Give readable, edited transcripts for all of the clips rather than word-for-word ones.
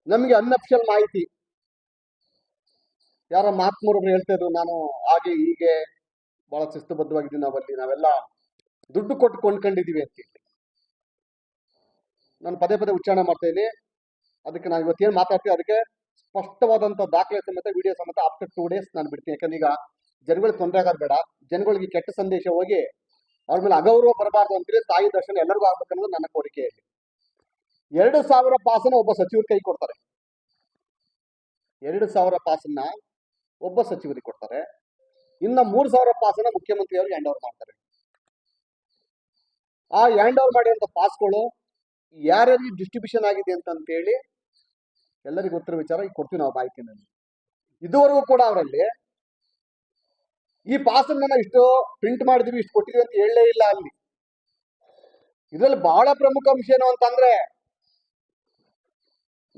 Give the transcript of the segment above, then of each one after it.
ನಮಗೆ ಅನ್ಅಫಿಷಿಯಲ್ ಮಾಹಿತಿ ಯಾರ ಮಹಾತ್ಮರೊಬ್ರು ಹೇಳ್ತಾ ಇದ್ರು, ನಾನು ಹಾಗೆ ಹೀಗೆ ಬಹಳ ಶಿಸ್ತುಬದ್ಧವಾಗಿದ್ದೀವಿ, ನಾವೆಲ್ಲ ದುಡ್ಡು ಕೊಟ್ಟು ಕೊಂಡ್ಕೊಂಡಿದೀವಿ ಅಂತ ಹೇಳಿ. ನಾನು ಪದೇ ಪದೇ ಉಚ್ಚಾರಣೆ ಮಾಡ್ತೇನೆ. ಅದಕ್ಕೆ ನಾನು ಇವತ್ತೇನು ಮಾತಾಡ್ತೀನಿ ಅದಕ್ಕೆ ಸ್ಪಷ್ಟವಾದಂಥ ದಾಖಲೆ ಸಮೇತ ವಿಡಿಯೋ ಸಮೇತ ಆಫ್ಟರ್ 2 days ನಾನು ಬಿಡ್ತೀನಿ. ಯಾಕಂದ್ರೆ ಈಗ ಜನಗಳಿಗೆ ತೊಂದರೆ ಆಗೋದು ಬೇಡ, ಜನಗಳಿಗೆ ಕೆಟ್ಟ ಸಂದೇಶ ಹೋಗಿ ಅವ್ರ ಮೇಲೆ ಅಗೌರವ ಬರಬಾರ್ದು ಅಂತೇಳಿ ತಾಯಿ ದರ್ಶನ ಎಲ್ಲರಿಗೂ ಆಗ್ಬೇಕನ್ನೋದು ನನ್ನ ಕೋರಿಕೆಯಲ್ಲಿ. 2,000 ಪಾಸನ್ನ ಒಬ್ಬ ಸಚಿವರು ಕೈ ಕೊಡ್ತಾರೆ. 2,000 ಪಾಸನ್ನ ಒಬ್ಬ ಸಚಿವರಿಗೆ ಕೊಡ್ತಾರೆ. ಇನ್ನ 3,000 ಪಾಸನ್ನ ಮುಖ್ಯಮಂತ್ರಿ ಅವರು ಹ್ಯಾಂಡ್ ಓವರ್ ಮಾಡ್ತಾರೆ. ಆ ಹ್ಯಾಂಡ್ ಓವರ್ ಮಾಡಿರುವಂತ ಪಾಸ್ಗಳು ಯಾರ್ಯಾರಿಗೆ ಡಿಸ್ಟ್ರಿಬ್ಯೂಷನ್ ಆಗಿದೆ ಅಂತೇಳಿ ಎಲ್ಲರಿಗೂ ಗೊತ್ತಿರೋ ವಿಚಾರ ಈಗ ಕೊಡ್ತೀವಿ ನಾವು ಮಾಹಿತಿನಲ್ಲಿ. ಇದುವರೆಗೂ ಕೂಡ ಅವರಲ್ಲಿ ಈ ಪಾಸನ್ನ ಇಷ್ಟು ಪ್ರಿಂಟ್ ಮಾಡಿದೀವಿ, ಇಷ್ಟು ಕೊಟ್ಟಿದೀವಿ ಅಂತ ಹೇಳಲೇ ಇಲ್ಲ ಅಲ್ಲಿ. ಇದರಲ್ಲಿ ಬಹಳ ಪ್ರಮುಖ ಅಂಶ ಏನು ಅಂತಂದ್ರೆ,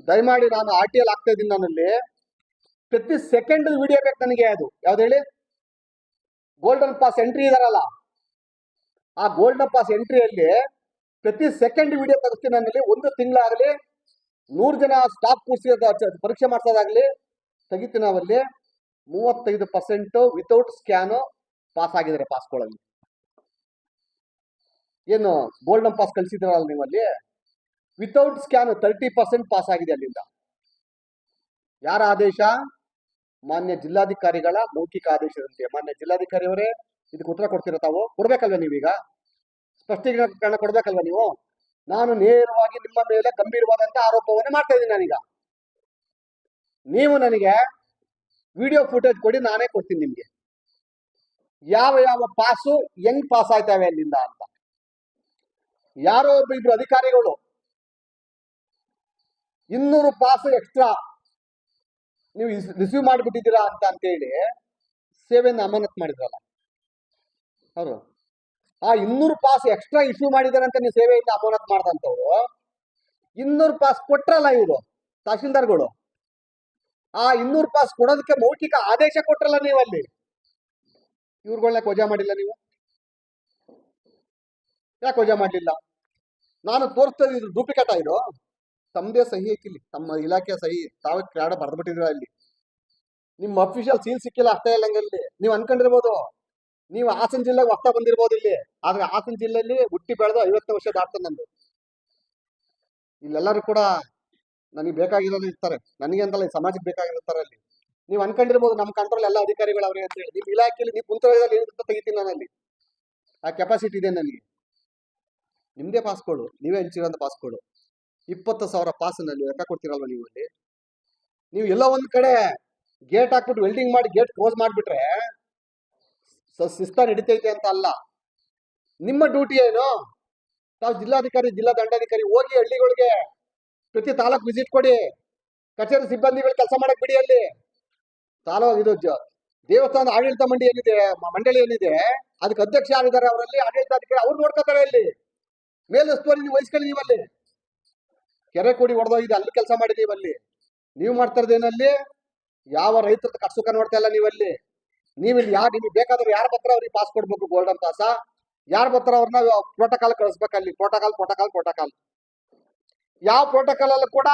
ದಯಮಾಡಿ ನಾನು RTL ಆಗ್ತಾ ಇದ್ದೀನಿ, ನಾನಲ್ಲಿ ಪ್ರತಿ ಸೆಕೆಂಡ್ ವಿಡಿಯೋ ಬೇಕು ನನಗೆ. ಅದು ಯಾವ್ದು ಹೇಳಿ, ಗೋಲ್ಡನ್ ಪಾಸ್ ಎಂಟ್ರಿ ಇದಾರಲ್ಲ, ಆ ಗೋಲ್ಡನ್ ಪಾಸ್ ಎಂಟ್ರಿಯಲ್ಲಿ ಪ್ರತಿ ಸೆಕೆಂಡ್ ವಿಡಿಯೋ ತೆಗಿಸ್ತೀನಿ ನನ್ನಲ್ಲಿ. 1 ತಿಂಗಳಾಗಲಿ 100 ಜನ ಸ್ಟಾಫ್ ಕೂರಿಸಿ ಪರೀಕ್ಷೆ ಮಾಡ್ಸೋದಾಗ್ಲಿ ತೆಗಿತೀನಿ. ನಾವಲ್ಲಿ 35% ವಿತೌಟ್ ಸ್ಕ್ಯಾನ್ ಪಾಸ್ ಆಗಿದ್ದಾರೆ ಪಾಸ್ಗಳಲ್ಲಿ. ಏನು ಗೋಲ್ಡನ್ ಪಾಸ್ ಕಳಿಸಿದ್ರಲ್ಲ ನೀವಲ್ಲಿ, ವಿತೌಟ್ ಸ್ಕ್ಯಾನ್ 30% ಪಾಸ್ ಆಗಿದೆ ಅಲ್ಲಿಂದ. ಯಾರ ಆದೇಶ? ಮಾನ್ಯ ಜಿಲ್ಲಾಧಿಕಾರಿಗಳ ಮೌಖಿಕ ಆದೇಶದಂತೆ. ಮಾನ್ಯ ಜಿಲ್ಲಾಧಿಕಾರಿ ಅವರೇ, ಇದಕ್ಕೆ ಉತ್ತರ ಕೊಡ್ತೀರಾ? ತಾವು ಕೊಡ್ಬೇಕಲ್ವ, ನೀವೀಗ ಸ್ಪಷ್ಟೀಕರಣ ಕೊಡ್ಬೇಕಲ್ವ ನೀವು? ನಾನು ನೇರವಾಗಿ ನಿಮ್ಮ ಮೇಲೆ ಗಂಭೀರವಾದಂತ ಆರೋಪವನ್ನು ಮಾಡ್ತಾ ಇದ್ದೀನಿ ನಾನೀಗ. ನೀವು ನನಗೆ ವಿಡಿಯೋ ಫುಟೇಜ್ ಕೊಡಿ, ನಾನೇ ಕೊಡ್ತೀನಿ ನಿಮ್ಗೆ ಯಾವ ಯಾವ ಪಾಸು ಹೆಂಗ್ ಪಾಸ್ ಆಯ್ತವೆ ಅಲ್ಲಿಂದ ಅಂತ. ಯಾರೋ ಇಬ್ರು ಅಧಿಕಾರಿಗಳು 200 ಪಾಸ್ ಎಕ್ಸ್ಟ್ರಾ ನೀವು ರಿಸೀವ್ ಮಾಡಿಬಿಟ್ಟಿದ್ದೀರಾ ಅಂತೇಳಿ ಸೇವೆಯನ್ನು ಅಮಾನತ್ ಮಾಡಿದ್ರಲ್ಲ ಅವರು. ಆ 200 ಪಾಸ್ ಎಕ್ಸ್ಟ್ರಾ ಇಶ್ಯೂ ಮಾಡಿದಾರೆ ಅಂತ ನೀವು ಸೇವೆಯಿಂದ ಅಮಾನತ್ ಮಾಡ್ದಂಥವ್ರು 200 ಪಾಸ್ ಕೊಟ್ರಲ್ಲ ಇವರು ತಹಶೀಲ್ದಾರ್ಗಳು. ಆ 200 ಪಾಸ್ ಕೊಡೋದಕ್ಕೆ ಮೌಖಿಕ ಆದೇಶ ಕೊಟ್ರಲ್ಲ ನೀವು ಅಲ್ಲಿ. ಇವ್ರುಗಳನ್ನ ವಜಾ ಮಾಡಿಲ್ಲ ನೀವು? ಯಾಕೆ ವಜಾ ಮಾಡಲಿಲ್ಲ? ನಾನು ತೋರಿಸ್ತಾ ಇದ್ದು ಡೂಪ್ಲಿಕೇಟ್ ಇದು. ತಮ್ಮದೇ ಸಹಿ ಹಾಕಿಲ್ಲಿ, ತಮ್ಮ ಇಲಾಖೆ ಸಹಿ ತಾವೇ ಕ್ಯಾಡ ಬರೆದ್ಬಿಟ್ಟಿದ್ರ ಇಲ್ಲಿ. ನಿಮ್ಮ ಅಫಿಷಿಯಲ್ ಸೀಲ್ ಸಿಕ್ಕಿಲ್ಲ ಅಷ್ಟೇ ಇಲ್ಲ ಅಲ್ಲಿ. ನೀವು ಅನ್ಕೊಂಡಿರ್ಬೋದು ನೀವು ಹಾಸನ ಜಿಲ್ಲೆಗೆ ಹೊಸ್ತಾ ಬಂದಿರ್ಬೋದು ಇಲ್ಲಿ, ಆದ್ರೆ ಹಾಸನ ಜಿಲ್ಲೆಯಲ್ಲಿ ಹುಟ್ಟಿ ಬೆಳೆದು 50 ವರ್ಷ ದಾಟ್ತದೆ ನಂದು. ಇಲ್ಲೆಲ್ಲರೂ ಕೂಡ ನನಗೆ ಬೇಕಾಗಿರೋದು ಇರ್ತಾರೆ, ನನಗೆ ಅಂತಲ್ಲ, ಸಮಾಜಕ್ಕೆ ಬೇಕಾಗಿರ್ತಾರೆ ಅಲ್ಲಿ. ನೀವು ಅನ್ಕೊಂಡಿರ್ಬೋದು ನಮ್ಮ ಕಂಟ್ರೋಲ್ ಎಲ್ಲ ಅಧಿಕಾರಿಗಳು ಅವ್ರಿಗೆ ಅಂತ ಹೇಳಿ. ನಿಮ್ಮ ಇಲಾಖೆಯಲ್ಲಿ ನೀವು ಕುಂತದಲ್ಲಿ ಏನಿರುತ್ತೋ ತೆಗಿತೀನಿ ನಾನಲ್ಲಿ. ಆ ಕೆಪಾಸಿಟಿ ಇದೆ ನನಗೆ. ನಿಮ್ದೇ ಪಾಸ್ಗಳು, ನೀವೇ ಹಂಚಿರೋಂಥ ಪಾಸ್ಗಳು 20,000 ಪಾಸ್ನಲ್ಲಿ ಲೆಕ್ಕ ಕೊಡ್ತೀರಲ್ವ ನೀವು ಅಲ್ಲಿ. ನೀವು ಎಲ್ಲ ಒಂದ್ ಕಡೆ ಗೇಟ್ ಹಾಕ್ಬಿಟ್ಟು ವೆಲ್ಡಿಂಗ್ ಮಾಡಿ ಗೇಟ್ ಕ್ಲೋಸ್ ಮಾಡಿಬಿಟ್ರೆ ಶಿಸ್ತ ನಡೀತೈತೆ ಅಂತ ಅಲ್ಲ. ನಿಮ್ಮ ಡ್ಯೂಟಿ ಏನು? ತಾವು ಜಿಲ್ಲಾಧಿಕಾರಿ, ಜಿಲ್ಲಾ ದಂಡಾಧಿಕಾರಿ ಹೋಗಿ ಹಳ್ಳಿಗಳಿಗೆ ಪ್ರತಿ ತಾಲೂಕು ವಿಸಿಟ್ ಕೊಡಿ. ಕಚೇರಿ ಸಿಬ್ಬಂದಿಗಳು ಕೆಲಸ ಮಾಡಕ್ ಬಿಡಿ ಅಲ್ಲಿ. ಇದು ದೇವಸ್ಥಾನದ ಆಡಳಿತ ಮಂಡಳಿ ಏನಿದೆ ಅದಕ್ಕೆ ಅಧ್ಯಕ್ಷ ಯಾರಿದ್ದಾರೆ ಅವರಲ್ಲಿ, ಆಡಳಿತಾಧಿಕಾರಿ ಅವ್ರು ನೋಡ್ಕೋತಾರೆ ಅಲ್ಲಿ. ಮೇಲುಸ್ತುವಾರಿ ನೀವು ವಹಿಸ್ಕೊಳ್ಳಿ. ನೀವಲ್ಲಿ ಕೆರೆ ಕೂಡಿ ಹೊಡೆದೋಗಿದೆ, ಅಲ್ಲಿ ಕೆಲಸ ಮಾಡಿದೀವಲ್ಲಿ. ನೀವು ಮಾಡ್ತಾ ಇರೋದೇನಲ್ಲಿ ಯಾವ ರೈತರ ಕಟ್ಸುಕ ನೋಡ್ತಾ ಇಲ್ಲ ನೀವಲ್ಲಿ. ನೀವಿಲ್ಲಿ ನಿಮಗೆ ಬೇಕಾದ್ರೆ ಯಾರ ಪತ್ರ ಅವ್ರಿಗೆ ಪಾಸ್ ಕೊಡ್ಬೇಕು, ಗೋಲ್ಡನ್ ಪಾಸ. ಯಾರ ಪತ್ರ ಅವ್ರನ್ನ ಪ್ರೋಟೋಕಾಲ್ ಕಳಿಸ್ಬೇಕಲ್ಲಿ. ಪ್ರೋಟೋಕಾಲ್ ಯಾವ ಪ್ರೋಟೋಕಾಲ್ ಅಲ್ಲೂ ಕೂಡ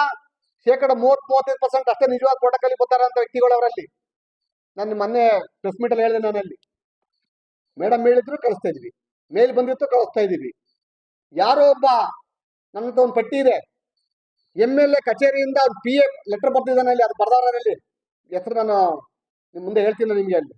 30-35% ಅಷ್ಟೇ ನಿಜವಾದ ಪ್ರೋಟೋಕಾಲ್ ಬರ್ತಾರ ಅಂತ ವ್ಯಕ್ತಿಗಳು ಅವರಲ್ಲಿ. ನಾನು ಮೊನ್ನೆ ಪ್ರೆಸ್ ಮೀಟ್ ಅಲ್ಲಿ ಹೇಳಿದೆ, ನಾನಲ್ಲಿ ಮೇಡಮ್ ಹೇಳಿದ್ರು ಕಳಿಸ್ತಾ ಇದ್ವಿ, ಮೇಲ್ ಬಂದಿತ್ತು ಕಳಿಸ್ತಾ ಇದೀವಿ. ಯಾರೋ ಒಬ್ಬ ನನ್ನಂತ ಒಂದು ಪಟ್ಟಿ ಇದೆ, MLA ಕಚೇರಿಯಿಂದ PA ಲೆಟರ್ ಬರ್ತಿದ್ದಾನೆ ಅಲ್ಲಿ, ಅದು ಬರ್ದವರಲ್ಲಿ ಹೆಸರು ನಾನು ನಿಮ್ ಮುಂದೆ ಹೇಳ್ತೀನಿ ನಿಮ್ಗೆ ಅಲ್ಲಿ.